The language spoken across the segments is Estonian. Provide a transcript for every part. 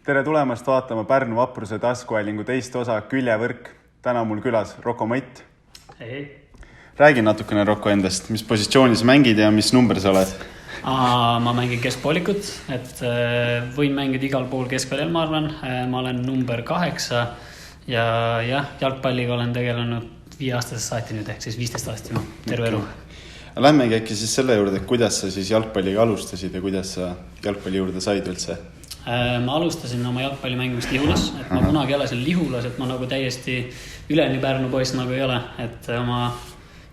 Tere tulemast vaatama Pärnu Vapruse taskuhäälingu teist osa Küljevõrk. Täna mul külas Rocco Mott. Hei. Räägi natukene Rocco endast, mis positsioonis mängid ja mis number sa oled? Ma mängin keskpoolikut, et võin mängida igal pool keskväljal, ma arvan. Ma olen number 8 ja jalgpalliga olen tegelenud 5 aastasest saati nüüd, ehk siis 15 aastat terve elu. Lähmegi äkki siis selle juurde, kuidas sa siis jalgpalliga alustasid ja kuidas sa jalgpalli juurde said üldse? Ma alustasin oma jalgpalli mängimist Lihulas, et ma kunagi elasin Lihulas, et ma nagu täiesti üleni Pärnu poiss nagu ei ole, et oma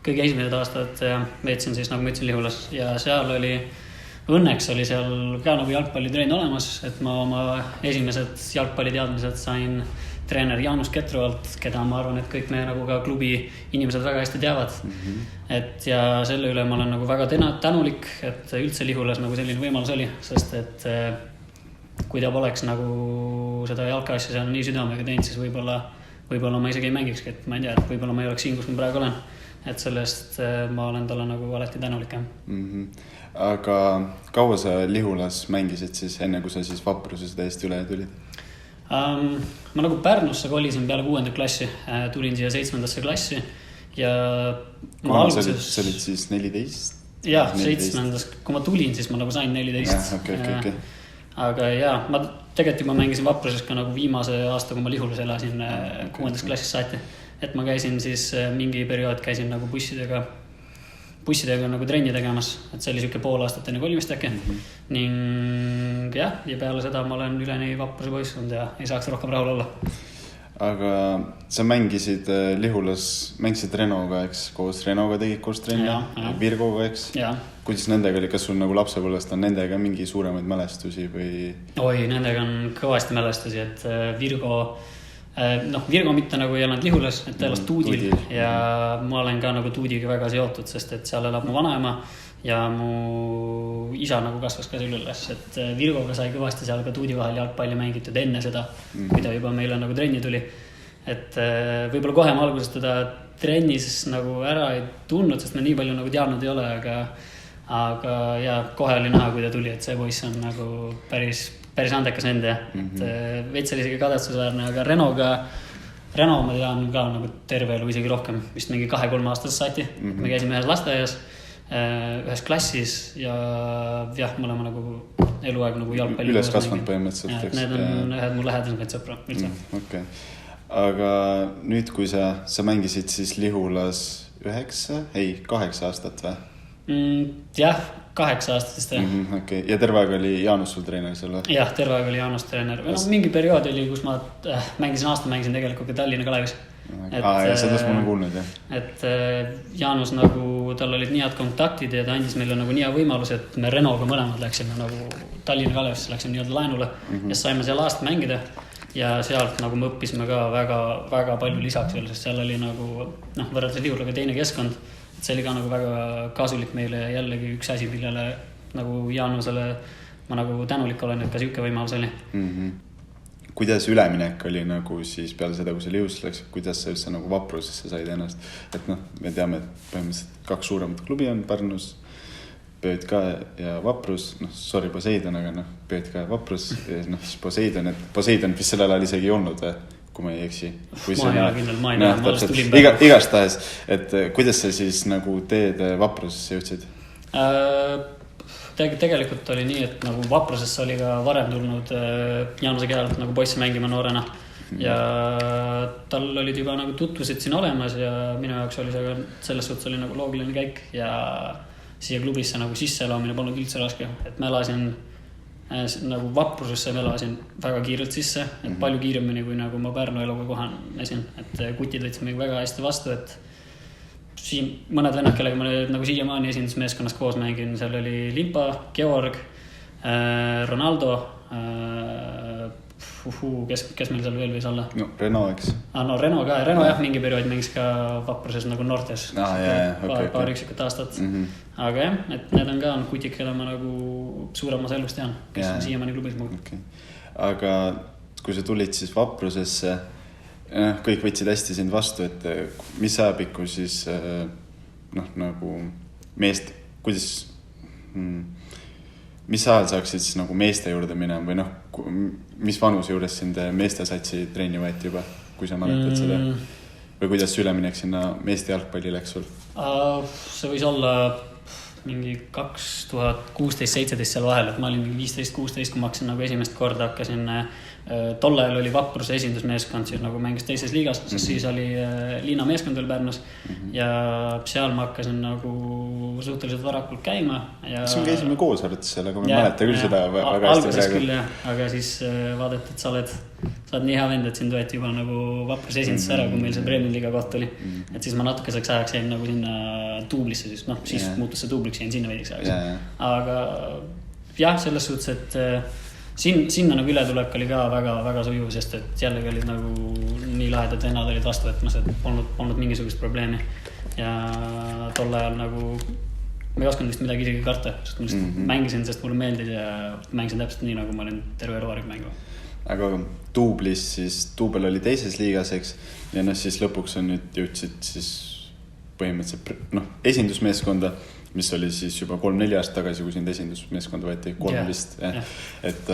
kõige esimesed aastad veetsin siis, nagu ma ütlesin, Lihulas ja seal õnneks oli seal ka nagu jalgpallitrein olemas, et ma oma esimesed jalgpalliteadmised sain treener Jaanus Ketrovalt, keda ma arvan, et kõik meie nagu ka klubi inimesed väga hästi teavad. Et ja selle üle ma olen nagu väga tänulik, et üldse Lihulas nagu selline võimalus oli, sest et kui ta poleks nagu seda jalkaasja seal nii südamega teinud, siis võib-olla ma isegi ei mängikski, et ma ei tea, et võib-olla ma ei oleks siin, kus ma praegu olen. Et sellest ma olen talle nagu alati tänulik. Aga kaua sa Lihulas mängisid siis, enne kui sa siis Vapruses täiesti üle tulid? Ma nagu Pärnusse kolisin peale 6. klassi, tulin siia 7. klassi ja ma alguses... Sa olid siis 14? Jah, 7. Kui ma tulin, siis ma nagu sain 14. Okay. Aga jaa, ma tegelikult juba mängisin Vapruses ka nagu viimase aasta, kui ma Lihulas elasin 6. klassis saati. Et ma käisin siis mingi periood käisin nagu bussidega nagu trenni tegemas, et see oli siuke pool aastat enne kolimist äkki. Ning jah, ja peale seda ma olen üleni Vapruse poissund ja ei saaks rohkem rahul olla. Aga sa mängisid Lihulas, mängisid Renoga, eks? Koos Renoga tegid koos trenni, Virgoga, eks? Kuidas nendega oli, kas sul nagu lapsepõlvest on nendega mingi suuremaid mälestusi või? Oi, nendega on kõvasti mälestusi, et Virgo mitte nagu ei elanud Lihulas, et ta elas Tuudil ja ma olen ka nagu Tuudiga väga seotud, sest et seal elab mu vanaema ja mu isa nagu kasvas ka seal üles, et Virgoga sai kõvasti seal ka Tuudi vahel jalgpalli mängitud enne seda, kui ta juba meile nagu trenni tuli. Et võib-olla kohe ma alguses teda trennis nagu ära ei tundnud, sest me nii palju nagu teadnud ei ole, aga ja kohe oli näha, kui ta tuli, et see poiss on nagu päris andekas nende, et veits oli isegi kadestusväärne, aga Reno ma tean ka nagu terve elu isegi rohkem, vist mingi 2-3 aastas saati. Me käisime ühes lasteaias, ühes klassis ja jah, me oleme nagu eluaeg nagu jalgpalli üles kasvanud põhimõtteliselt. Need on ühed mu lähedasemaid sõpra üldse. Okay. Aga nüüd, kui sa mängisid siis Lihulas 8 aastat või? Jah, 8 aastasest. Okay. Ja terve aeg oli Jaanus sul treener seal või? Jah, terve aeg oli Jaanus treener. Mingi periood oli, kus ma mängisin tegelikult ka Tallinna Kalevis. Ja seda ma olen kuulnud, jah. Et Jaanus nagu, tal olid nii head kontaktid ja ta andis meile nagu nii hea võimalus, et me Renoga mõlemad läksime nagu Tallinna Kalevisse, läksime nii-öelda laenule ja saime seal aasta mängida ja sealt nagu me õppisime ka väga, väga palju lisaks veel, sest seal oli nagu võrreldes Lihulaga teine keskkond. See oli ka nagu väga kasulik meile ja jällegi üks asi, millele nagu Jaanusele ma nagu tänulik olen, et ka siuke võimalus oli. Kuidas üleminek oli nagu siis peale seda, kui sa Lihus läks, kuidas sa üldse nagu Vaprusesse said ennast? Et me teame, et põhimõtteliselt 2 suuremat klubi on Pärnus, PÖTK ja Vaprus, sorry Poseidon, aga PÖTK ja Vaprus, siis Poseidon vist sellel ajal isegi ei olnud või? Kui ma ei eksi. Ma ei näe, ma alles tulin päeva. Igastahes, et kuidas sa siis nagu teed Vaprusesse jõudsid? Tegelikult oli nii, et nagu Vaprusesse oli ka varem tulnud Jaanuse Kealt nagu poisse mängima noorena ja tal olid juba nagu tutvused siin olemas ja minu jaoks oli see selles suhtes oli nagu loogiline käik ja siia klubisse nagu sisseelaamine polnud üldse raske, et ma elasin nagu Vaprusesse ma elasin väga kiirelt sisse, et palju kiiremini kui nagu ma Pärnu eluga kohanesin, et kutid võtsid meid väga hästi vastu, et siin mõned vennad, kellega ma nagu siiamaani esindusmeeskonnas koos mängin, seal oli Limpa, Georg, Ronaldo, kes meil seal veel võis olla? Reno, eks? Reno ka, Reno jah, mingi periood mängis ka Vapruses nagu noortes. Paar üksikut aastat. Aga jah, et need on ka kutid, keda ma nagu suuremas elus tean, kes on siiamaani klubis mul. Aga kui sa tulid siis Vaprusesse, kõik võtsid hästi sind vastu, et mis ajapikku siis nagu kuidas, mis ajal saaksid siis nagu meeste juurde minema või noh, mis vanuse juures sind meeste satsi trenni võeti juba, kui sa mäletad seda? Või kuidas üleminek sinna meeste jalgpalli läks sul? See võis olla mingi 2016-17 seal vahel, et ma olin 15-16, kui ma hakkasin nagu esimest korda hakkasin, tol ajal oli Vapruse esindusmeeskond siis nagu mängis teises liigas, sest siis oli Liina meeskond veel Pärnus ja seal ma hakkasin nagu suhteliselt varakult käima. Kas me käisime koos arvates seal, aga ma mäleta küll seda väga hästi praegu. Alguses küll jah, aga siis vaadati, et sa oled nii hea vend, et sind võeti juba nagu Vapruse esindus ära, kui meil see Premium liiga koht oli. Et siis ma natukeseks ajaks jäin nagu sinna tuublisse, siis muutus see tuubliks, jäin sinna veidiks ajaks. Aga jah, selles suhtes, et sinna nagu ületulek oli ka väga sujuv, sest et jällegi olid nagu nii lahedad vennad olid vastu võtmas, et polnud mingisugust probleemi. Ja tol ajal nagu ma ei osanud vist midagi isegi karta, sest ma lihtsalt mängisin, sest mulle meeldis ja mängisin täpselt nii, nagu ma olin terve eluaeg mängu. Aga Tuublis siis, Tuubel oli teises liigas, eks, ja siis lõpuks on nüüd jõudsid siis põhimõtteliselt esindusmeeskonda, mis oli siis juba 3-4 aastat tagasi, kui sind esindusmeeskonda võeti 3 vist. Et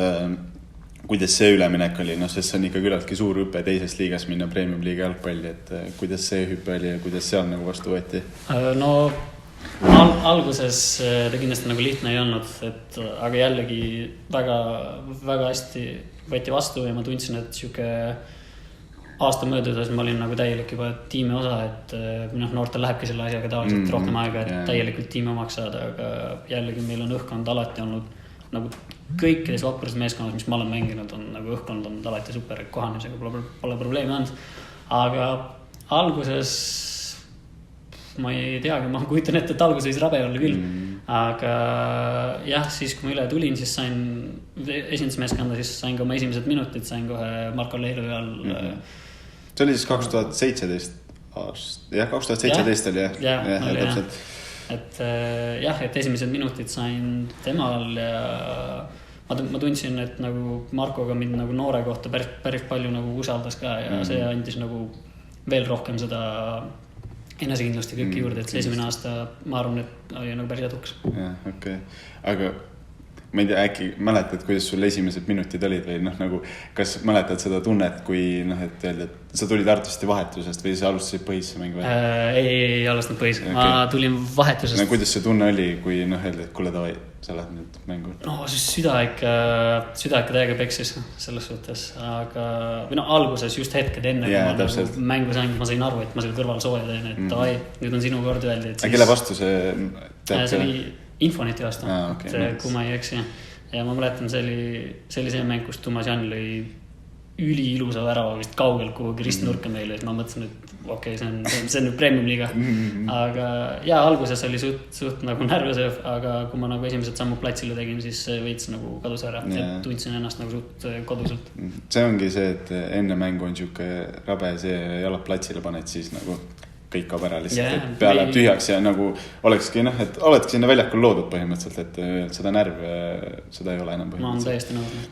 kuidas see üleminek oli, sest see on ikka küllaltki suur hüpe teises liigas minna Premium liiga jalgpalli, et kuidas see hüpe oli ja kuidas seal nagu vastu võeti? No alguses ta kindlasti nagu lihtne ei olnud, aga jällegi väga hästi võeti vastu ja ma tundsin, et siuke aasta möödudes ma olin nagu täielik juba tiimi osa, et noortel lähebki selle asjaga tavaliselt rohkem aega, et täielikult tiimi omaks saada, aga jällegi meil on õhkkond alati olnud nagu kõikides Vapruse meeskonnas, mis ma olen mänginud, on nagu õhkkond on alati super, kohanemisega pole probleemi olnud, aga alguses ma ei teagi, ma kujutan ette, et alguses rabe olla küll, aga jah, siis kui ma üle tulin, siis sain esindusmeeskonda, siis sain ka oma esimesed minutid, sain kohe Marko Leilu ajal. See oli siis 2017 aast. Jah, 2017 oli jah. Täpselt. Et jah, et esimesed minutid sain temal ja ma tundsin, et nagu Markoga mind nagu noore kohta päris palju nagu usaldas ka ja see andis nagu veel rohkem seda enesekindlust ja kõike juurde, et see esimene aasta ma arvan, et oli nagu päris edukas. Jah, okei. Aga ma ei tea, äkki mäletad, kuidas sul esimesed minutid olid või nagu, kas mäletad seda tunnet, kui et öelda, et sa tulid arvatavasti vahetusest või sa alustasid põhisse mängu? Ei alustanud põhisse, okay. Ma tulin vahetusest. Kuidas see tunne oli, kui öelda, et kuule davai, sa lähed nüüd mängu? No siis süda ikka täiega peksis selles suhtes, aga või alguses just hetked enne, kui ma nagu mängu sain, ma sain aru, et ma selle kõrval sooja teen, et davai, nüüd on sinu kord öeldi. Kelle vastu see see oli Infoneti vastu, kui ma ei eksi. Ja ma mäletan, see oli see mäng, kus Tumas Jan lõi üli ilusa värava vist kaugelt kuhugi ristnurka meile, et ma mõtlesin, et okei, see on nüüd Premium liiga. Aga alguses oli suht nagu närvesev, aga kui ma nagu esimesed sammud platsile tegin, siis veits nagu kadus ära, et tundsin ennast nagu suht koduselt. See ongi see, et enne mängu on siuke rabe see jalad platsile paned, siis nagu kõik kaob ära lihtsalt, et pea läheb tühjaks ja nagu olekski, et oledki sinna väljakul loodud põhimõtteliselt, et seda närve, seda ei ole enam põhimõtteliselt. Ma olen täiesti nõudnud.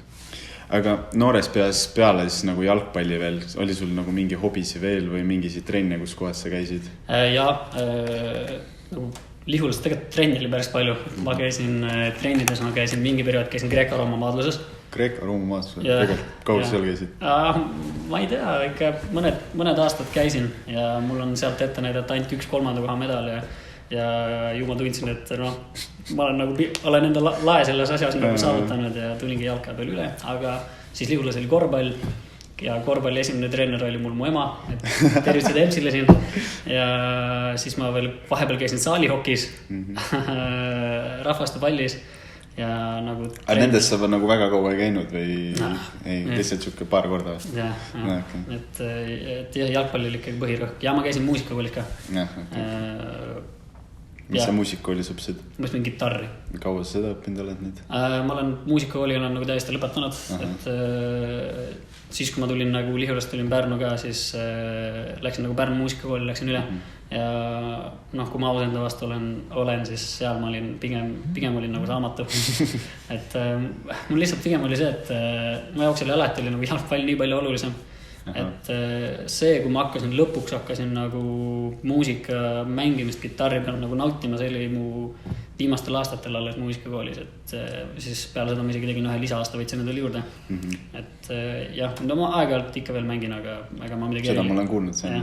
Aga noores peas peale siis nagu jalgpalli veel, oli sul nagu mingi hobisi veel või mingisi trenne, kus kohas sa käisid? Nagu Lihulas tegelikult trenni oli päris palju. Ma käisin trennides, ma käisin mingi periood, käisin Kreeka-Rooma maadluses. Kreeka-Rooma maadluses? Kaua seal käisid? Ma ei tea, ikka mõned aastad käisin ja mul on sealt ette näidata ainult 1 3. koha medal ja ju ma tundsin, et ma olen enda lae selles asjas nagu saavutanud ja tulingi jalka peal üle, aga siis Lihulas oli korvpall ja korvpalli esimene treener oli mul mu ema, et tervised Emsile siin ja siis ma veel vahepeal käisin saalihokis, rahvaste pallis ja nagu nendes sa nagu väga kaua ei käinud või ei, lihtsalt siuke paar korda? Et jalgpalli oli ikkagi põhirõhk ja ma käisin muusikakoolis ka. Mis sa muusikakooli sa õppisid? Ma õppisin gitarri. Kaua sa seda õppinud oled nüüd? Ma olen muusikakooli olen nagu täiesti lõpetanud, et siis kui ma tulin nagu Lihulast tulin Pärnu ka, siis läksin nagu Pärnu muusikakooli, läksin üle ja kui ma aus enda vastu olen, siis seal ma olin pigem olin nagu saamatu. Et mul lihtsalt pigem oli see, et mu jaoks oli alati oli nagu jalgpall nii palju olulisem et see, kui ma lõpuks hakkasin nagu muusika mängimist gitarri peal nagu nautima, see oli mu viimastel aastatel alles muusikakoolis, et siis peale seda ma isegi tegin ühe lisaaasta, võtsin endale juurde. Et jah, no ma aeg-ajalt ikka veel mängin, aga ma midagi seda ma olen kuulnud, see on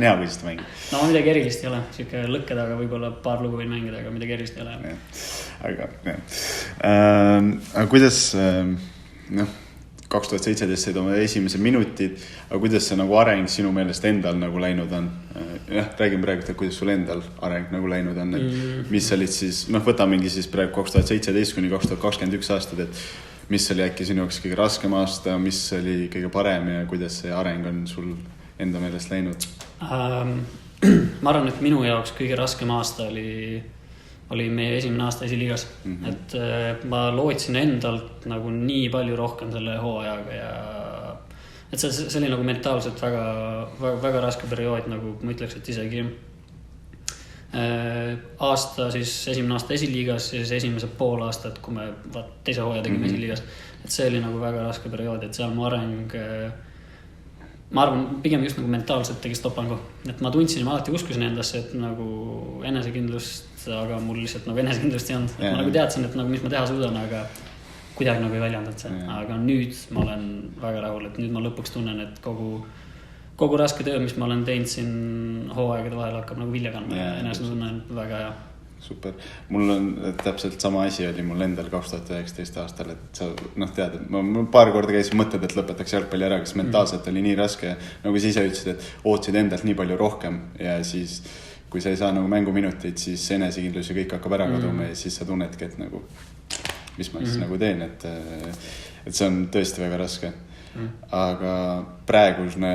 hea, kui seda mängin. No ma midagi erilist ei ole, siuke lõkked, aga võib-olla paar lugu võin mängida, aga midagi erilist ei ole. Aga kuidas, 2017 said oma esimese minutid, aga kuidas see nagu areng sinu meelest endal nagu läinud on? Jah, räägin praegu, et kuidas sul endal areng nagu läinud on, et mis olid siis, võtamingi siis praegu 2017 kuni 2021 aastad, et mis oli äkki sinu jaoks kõige raskem aasta, mis oli kõige parem ja kuidas see areng on sul enda meelest läinud? Ma arvan, et minu jaoks kõige raskem aasta oli meie esimene aasta esiliigas. Et ma lootsin endalt nagu nii palju rohkem selle hooajaga ja et see oli nagu mentaalselt väga, väga, väga raske periood, nagu ma ütleks, et isegi esimene aasta esiliigas ja siis esimese pool aastat, kui me teise hooaja tegime esiliigas, et see oli nagu väga raske periood, et seal mu areng ma arvan, pigem just nagu mentaalselt tegi stopangu, et ma tundsin ja ma alati uskusin endasse, et nagu enesekindlust, aga mul lihtsalt nagu enesekindlust ei olnud. Ma nagu teadsin, et nagu mis ma teha suudan, aga kuidagi nagu ei väljendanud see. Aga nüüd ma olen väga rahul, et nüüd ma lõpuks tunnen, et kogu raske töö, mis ma olen teinud siin hooaegade vahel, hakkab nagu vilja kandma. Enesena tunnen väga hea. Super. Mul on täpselt sama asi oli mul endal 2019 aastal, et sa tead, et ma paar korda käisin mõtted, et lõpetaks jalgpalli ära, kas mentaalselt oli nii raske, nagu sa ise ütlesid, et ootsid endalt nii palju rohkem ja siis kui sa ei saa nagu mänguminuteid, siis enesekindlus ja kõik hakkab ära kaduma ja siis sa tunnedki, et nagu mis ma siis nagu teen, et see on tõesti väga raske. Aga praegune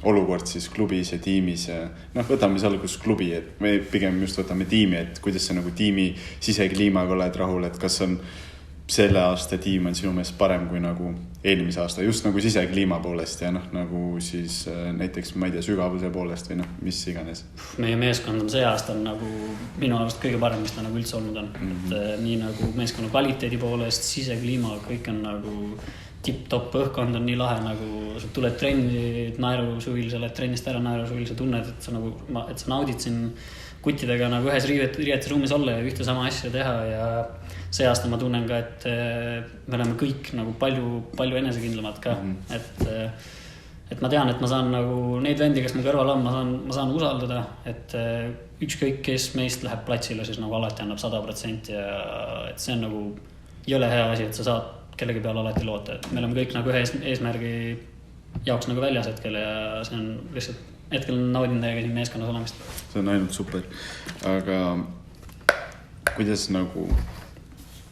olukord siis klubis ja tiimis ja võtame siis alguses klubi, et me pigem just võtame tiimi, et kuidas sa nagu tiimi sisekliimaga oled rahul, et kas on selle aasta tiim on sinu meelest parem kui nagu eelmise aasta, just nagu sisekliima poolest ja nagu siis näiteks, ma ei tea, sügavuse poolest või mis iganes. Meie meeskond on see aasta nagu minu arust kõige parem, mis ta nagu üldse olnud on. Et nii nagu meeskonna kvaliteedi poolest, sisekliima, kõik on nagu tipp-top, õhkkond on nii lahe, nagu sa tuled trenni naerusuvil, sa oled trennist ära naerusuvil, sa tunned, et sa naudid siin kuttidega nagu ühes riietusruumis olla ja ühte sama asja teha ja see aasta ma tunnen ka, et me oleme kõik nagu palju enesekindlamad ka, et ma tean, et ma saan nagu neid vendi, kes mu kõrval on, ma saan usaldada, et ükskõik, kes meist läheb platsile, siis nagu alati annab 100% ja et see on nagu jõle hea asi, et sa saad kellegi peale alati loota, et me oleme kõik nagu ühe eesmärgi jaoks nagu väljas hetkel ja see on lihtsalt hetkel naudin täiega siin meeskonnas olemist. See on ainult super, aga kuidas nagu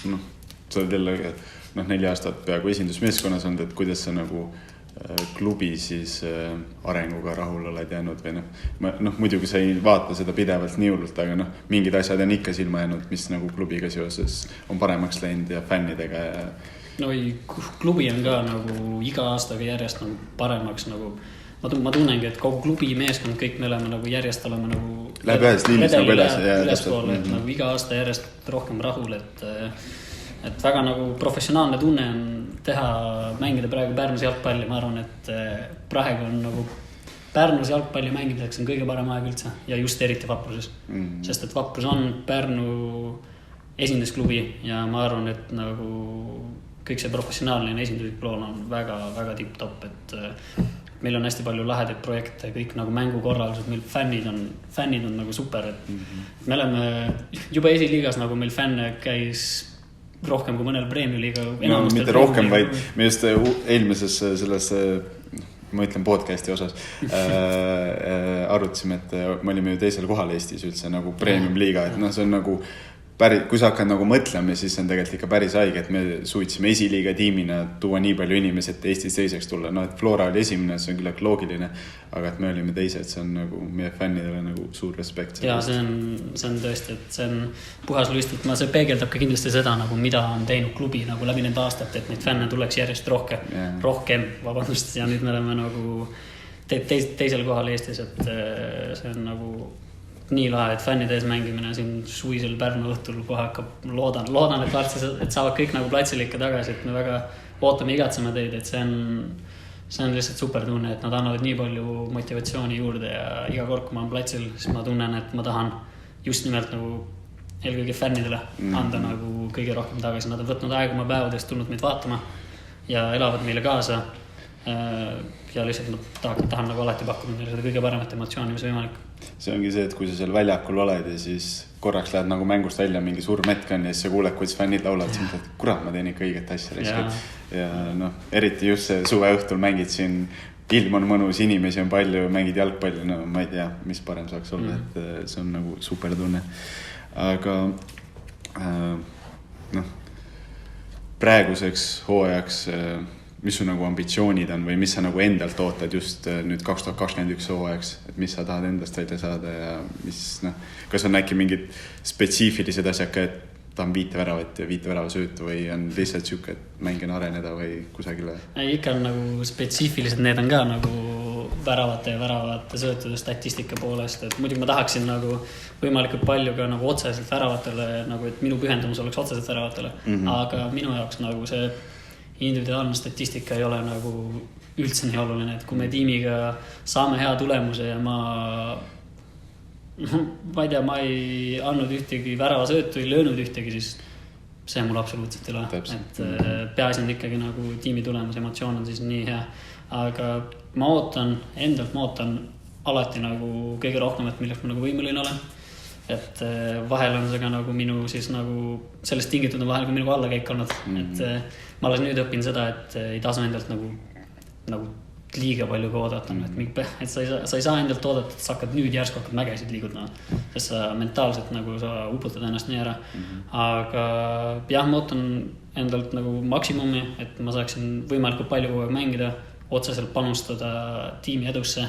sa oled jälle 4 aastat peaaegu esindusmeeskonnas olnud, et kuidas sa nagu klubi siis arenguga rahul oled jäänud või muidugi sa ei vaata seda pidevalt nii hullult, aga mingid asjad on ikka silma jäänud, mis nagu klubiga seoses on paremaks läinud ja fännidega ja klubi on ka nagu iga aastaga järjest nagu paremaks nagu ma tunnengi, et kogu klubi meeskond, kõik me oleme nagu järjest oleme nagu läheb ühes liinis nagu ülespoole, et nagu iga aasta järjest rohkem rahul, et väga nagu professionaalne tunne on mängida praegu Pärnus jalgpalli, ma arvan, et praegu on nagu Pärnus jalgpalli mängimiseks on kõige parem aeg üldse ja just eriti Vapruses, sest et Vaprus on Pärnu esindusklubi ja ma arvan, et nagu kõik see professionaalne esinduslik ploon on väga, väga tipp-top, et meil on hästi palju lahedaid projekte, kõik nagu mängukorraldused, meil fännid on nagu super, et me oleme juba esiliigas nagu meil fänne käis rohkem kui mõnel preemiuliiga. Mitte rohkem, vaid me just eelmises selles, ma ütlen podcasti osas, arutasime, et me olime ju teisel kohal Eestis üldse nagu preemiumliiga, et see on nagu kui sa hakkad nagu mõtlema, siis on tegelikult ikka päris haige, et me suutsime esiliiga tiimina tuua nii palju inimesi, et Eestis teiseks tulla. Et Flora oli esimene, see on küll loogiline, aga et me olime teised, see on nagu meie fännidele nagu suur respekt. Ja see on tõesti, et see on puhas luistit. See peegeldab ka kindlasti seda, nagu mida on teinud klubi nagu läbi need aastat, et neid fänne tuleks järjest rohkem, vabandust, ja nüüd me oleme nagu teisel kohal Eestis, et see on nagu nii lahe, et fännide ees mängimine siin suvisel Pärnu õhtul kohe hakkab, loodan, et saavad kõik nagu platsile ikka tagasi, et me väga ootame, igatseme teid, et see see on lihtsalt super tunne, et nad annavad nii palju motivatsiooni juurde ja iga kord, kui ma olen platsil, siis ma tunnen, et ma tahan just nimelt nagu eelkõige fännidele anda nagu kõige rohkem tagasi. Nad on võtnud aega oma päevadest, tulnud meid vaatama ja elavad meile kaasa. Ja lihtsalt ma tahan nagu alati pakkuda meile seda kõige paremat emotsiooni, mis võimalik. See ongi see, et kui sa seal väljakul oled ja siis korraks lähed nagu mängust välja mingi suur metkan ja siis sa kuuled, kuidas fännid laulad, siis mõtled, et kurat, ma teen ikka õiget asja. Ja noh, eriti just see suve õhtul mängid siin, ilm on mõnus, inimesi on palju, mängid jalgpalli, no ma ei tea, mis parem saaks olla, et see on nagu super tunne. Aga praeguseks hooajaks, mis su nagu ambitsioonid on või mis sa nagu endalt ootad just nüüd 2021 hooajaks, et mis sa tahad endast välja saada ja mis kas on äkki mingid spetsiifilised asjad ka, et tahan 5 väravat ja 5 värava söötu või on lihtsalt siuke, et mängin areneda või kusagile? Ikka on nagu spetsiifilised, need on ka nagu väravate söötude statistika poolest, et muidugi ma tahaksin nagu võimalikult palju ka nagu otseselt väravatele, nagu et minu pühendumus oleks otseselt väravatele, aga minu jaoks nagu see individuaalne statistika ei ole nagu üldse nii oluline, et kui me tiimiga saame hea tulemuse ja ma ei tea, ma ei andnud ühtegi väravasöötu, ei löönud ühtegi, siis see mul absoluutselt ei ole. Et peaasi on ikkagi nagu tiimi tulemus, emotsioon on siis nii hea. Aga ma ootan alati nagu kõige rohkem, et milleks ma nagu võimeline olen. Et vahel on see ka nagu minu siis nagu sellest tingitud on vahel ka minu allakäik olnud. Et ma alles nüüd õpin seda, et ei tasu endalt nagu liiga palju ka oodata. Et sa ei saa endalt oodata, et sa hakkad nüüd järsku hakkad mägesid liigutama. Sest sa mentaalselt nagu sa uputad ennast nii ära. Aga jah, ma ootan endalt nagu maksimumi, et ma saaksin võimalikult palju kogu aeg mängida, otseselt panustada tiimi edusse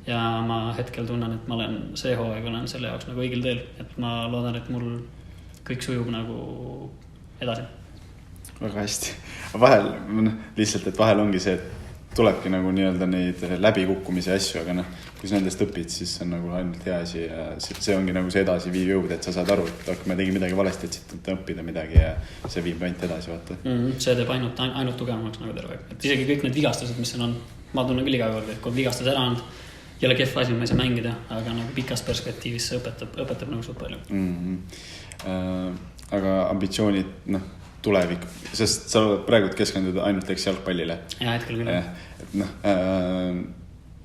ja ma hetkel tunnen, et ma olen see hooaeg olen selle jaoks nagu õigel teel, et ma loodan, et mul kõik sujub nagu edasi. Väga hästi. Vahel, lihtsalt, et vahel ongi see, et tulebki nagu nii-öelda neid läbikukkumise asju, aga kui sa nendest õpid, siis see on nagu ainult hea asi ja see ongi nagu see edasi viiv jõud, et sa saad aru, et ma tegin midagi valesti, et siit õppida midagi ja see viib ainult edasi, vaata. See teeb ainult tugevamaks nagu terve. Et isegi kõik need vigastused, mis on, ma tunnen küll iga kord, et kui vigastus ära on, jälle kehv asi, ma ei saa mängida, aga nagu pikas perspektiivis see õpetab nagu suht palju. Aga ambitsioonid, tulevik, sest sa praegu keskendud ainult jalgpallile. Ja, hetkel küll.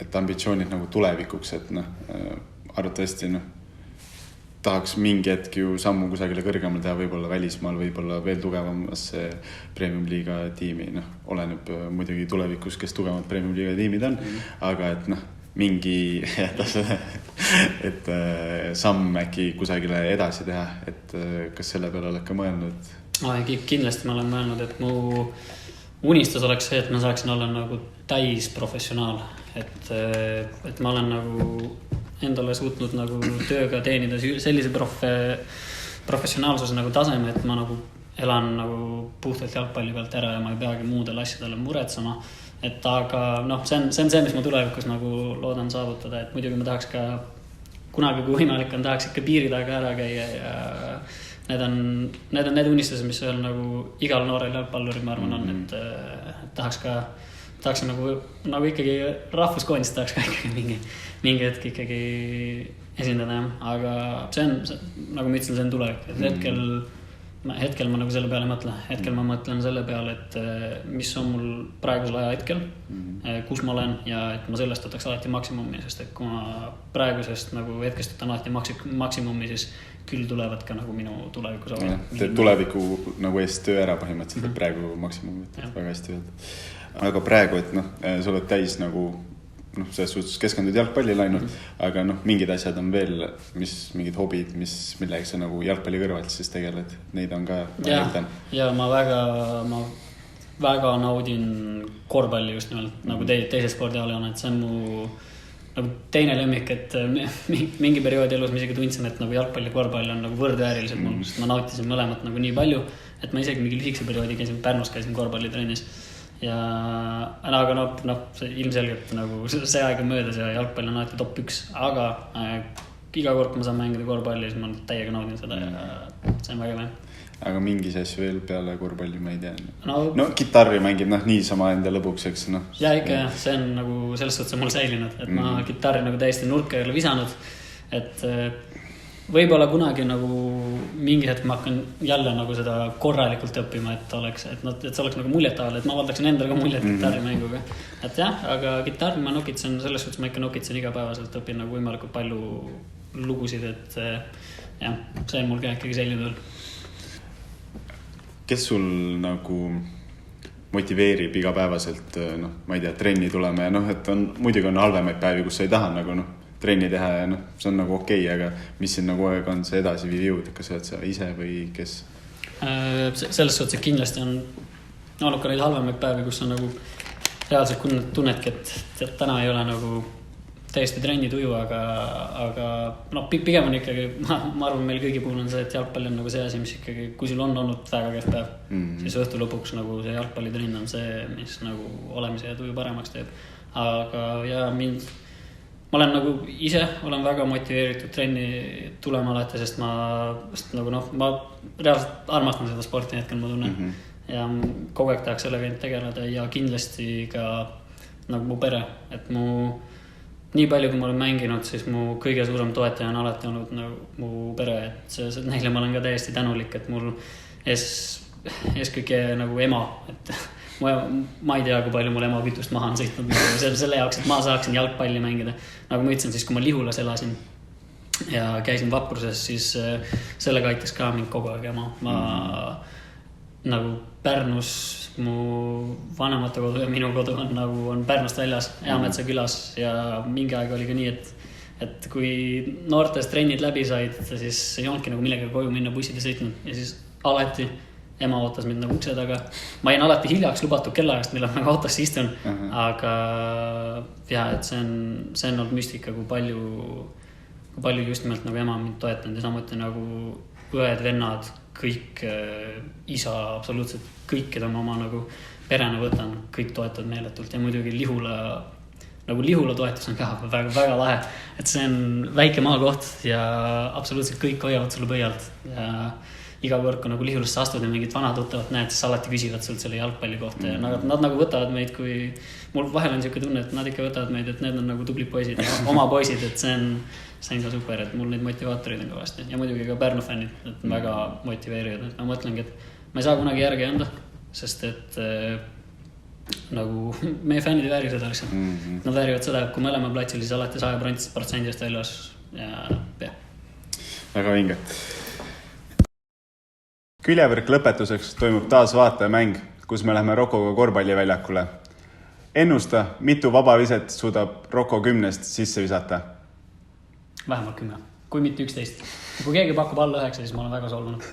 Et ambitsioonid nagu tulevikuks, et arvatavasti tahaks mingi hetk ju sammu kusagile kõrgemal teha, võib-olla välismaal, võib-olla veel tugevamasse Premium-liiga tiimi. Oleneb muidugi tulevikus, kes tugevamad Premium-liiga tiimid on, aga et mingi et samm äkki kusagile edasi teha, et kas selle peale oled ka mõelnud? Kindlasti ma olen mõelnud, et mu unistus oleks see, et ma saaksin olla nagu täis professionaal, et ma olen nagu endale suutnud nagu tööga teenida sellise professionaalsuse nagu taseme, et ma nagu elan nagu puhtalt jalgpalli pealt ära ja ma ei peagi muudel asjadele muretsema. Et aga see on see, mis ma tulevikus nagu loodan saavutada, et muidugi ma tahaks ka kunagi, kui võimalik on, tahaks ikka piiri taga ära käia ja need on need unistused, mis veel nagu igal noorel jalgpalluril, ma arvan, on, et tahaks nagu ikkagi rahvuskoondist tahaks ka ikkagi mingi hetk ikkagi esindada, aga see on, nagu ma ütlesin, see on tulevik, et hetkel ma nagu selle peale mõtlen. Hetkel ma mõtlen selle peale, et mis on mul praegusel aja hetkel, kus ma olen ja et ma sellest võtaks alati maksimumi, sest et kui ma praegusest nagu hetkest võtan alati maksimumi, siis küll tulevad ka nagu minu tulevikus olla. Teed tuleviku nagu eest töö ära põhimõtteliselt, et praegu maksimumi võtad väga hästi öelda. Aga praegu, et sa oled täis nagu selles suhtes keskendud jalgpallile ainult, aga mingid asjad on veel, mingid hobid, millega sa nagu jalgpalli kõrvalt siis tegeled, neid on ka ja ma väga naudin korvpalli just nimelt nagu teise spordiala on, et see on mu nagu teine lemmik, et mingi perioodi elus ma isegi tundsin, et nagu jalgpalli ja korvpall on nagu võrdväärilised mul, sest ma nautisin mõlemat nagu nii palju, et ma isegi mingi lühikese perioodi Pärnus käisin korvpallitrennis ja aga see ilmselgelt nagu see aeg on möödas ja jalgpall on alati top 1, aga iga kord, kui ma saan mängida korvpalli, siis ma täiega naudin seda ja see on väga hea. Aga mingis asju veel peale korvpalli ma ei tea. No kitarri mängib niisama enda lõbuks, eks Ja ikka jah, see on nagu selles suhtes mul säilinud, et ma kitarri nagu täiesti nurka ei ole visanud, et võib-olla kunagi nagu mingi hetk ma hakkan jälle nagu seda korralikult õppima, et see oleks nagu muljetaval, et ma valdaksin endale ka muljet kitarrimänguga. Et jah, aga kitarri ma nokitsen, selles suhtes ma ikka nokitsen igapäevaselt, õpin nagu võimalikult palju lugusid, et jah, see on mul ka ikkagi selline veel. Kes sul nagu motiveerib igapäevaselt, ma ei tea, trenni tulema ja et muidugi on halvemaid päevi, kus sa ei taha nagu trenni teha ja see on nagu okei, aga mis siin nagu aeg on see edasiviiv jõud, kas sa oled sa ise või kes? Selles suhtes, et kindlasti on olnud ka neid halvemaid päevi, kus on nagu reaalselt tunnedki, et täna ei ole nagu täiesti trenni tuju, aga pigem on ikkagi, ma arvan, meil kõigi puhul on see, et jalgpall on nagu see asi, mis ikkagi, kui sul on olnud väga kehv päev, siis õhtu lõpuks nagu see jalgpallitrenn on see, mis nagu olemise ja tuju paremaks teeb. Aga ja ma olen nagu ise olen väga motiveeritud trenni tulema alati, sest ma reaalselt armastan seda sporti hetkel, ma tunnen. Ja kogu aeg tahaks sellega tegeleda ja kindlasti ka nagu mu pere, et nii palju, kui ma olen mänginud, siis mu kõige suurem toetaja on alati olnud nagu mu pere, et neile ma olen ka täiesti tänulik, et mul kõige nagu ema, et ma ei tea, kui palju mul ema kütust maha on sõitnud selle jaoks, et ma saaksin jalgpalli mängida. Nagu ma ütlesin, siis kui ma Lihulas elasin ja käisin Vapruses, siis sellega aitas ka mind kogu aeg ema. Ma nagu Pärnus mu vanemate kodu ja minu kodu on Pärnust väljas, Eametsa külas ja mingi aeg oli ka nii, et kui noortes trennid läbi said, siis ei olnudki nagu millega koju minna, bussid ei sõitnud ja siis alati ema ootas mind nagu ukse taga. Ma jäin alati hiljaks lubatud kellaajast, millal ma autosse istun, aga jah, et see on olnud müstika, kui palju just nimelt nagu ema mind toetanud ja samuti nagu õed, vennad, kõik, isa, absoluutselt kõik, keda ma oma nagu perena võtan, kõik toetavad meeletult ja muidugi Lihula toetus on ka väga, väga lahe, et see on väike maakoht ja absoluutselt kõik hoiavad sulle põialt ja iga kord, kui nagu Lihulasse astud ja mingid vanad tuttavad näed, siis alati küsivad sult selle jalgpalli kohta ja nad nagu võtavad meid, kui mul vahel on niisugune tunne, et nad ikka võtavad meid, et need on nagu tublid poisid ja oma poisid, et see on ka super, et mul neid motivaatorid on kõvasti ja muidugi ka Pärnu fännid, et väga motiveerivad, et ma mõtlengi, et ma ei saa kunagi järgi anda, sest et nagu meie fännid ei vääri seda lihtsalt. Nad väärivad seda, et kui me oleme platsil, siis alati 100% väljas ja. Väga vinge. Küljevõrk lõpetuseks toimub taas vaatajamäng, kus me läheme Rokoga korvpalliväljakule. Ennusta, mitu vabaviset suudab Roko 10 sisse visata? Vähemalt 10, kui mitte 11. Kui keegi pakub alla 9, siis ma olen väga solvunud.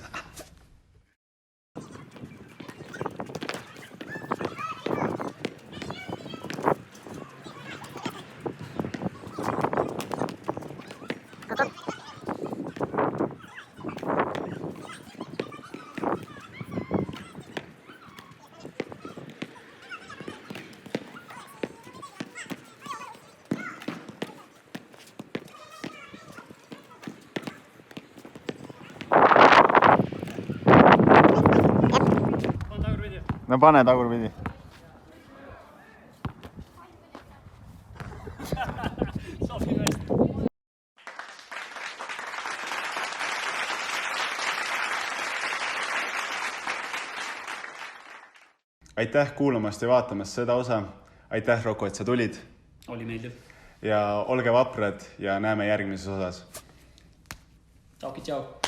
No pane tagurpidi. Aitäh kuulamast ja vaatamast seda osa. Aitäh, Roko, et sa tulid. Oli meeldiv. Ja olge vaprad ja näeme järgmises osas. Tšau.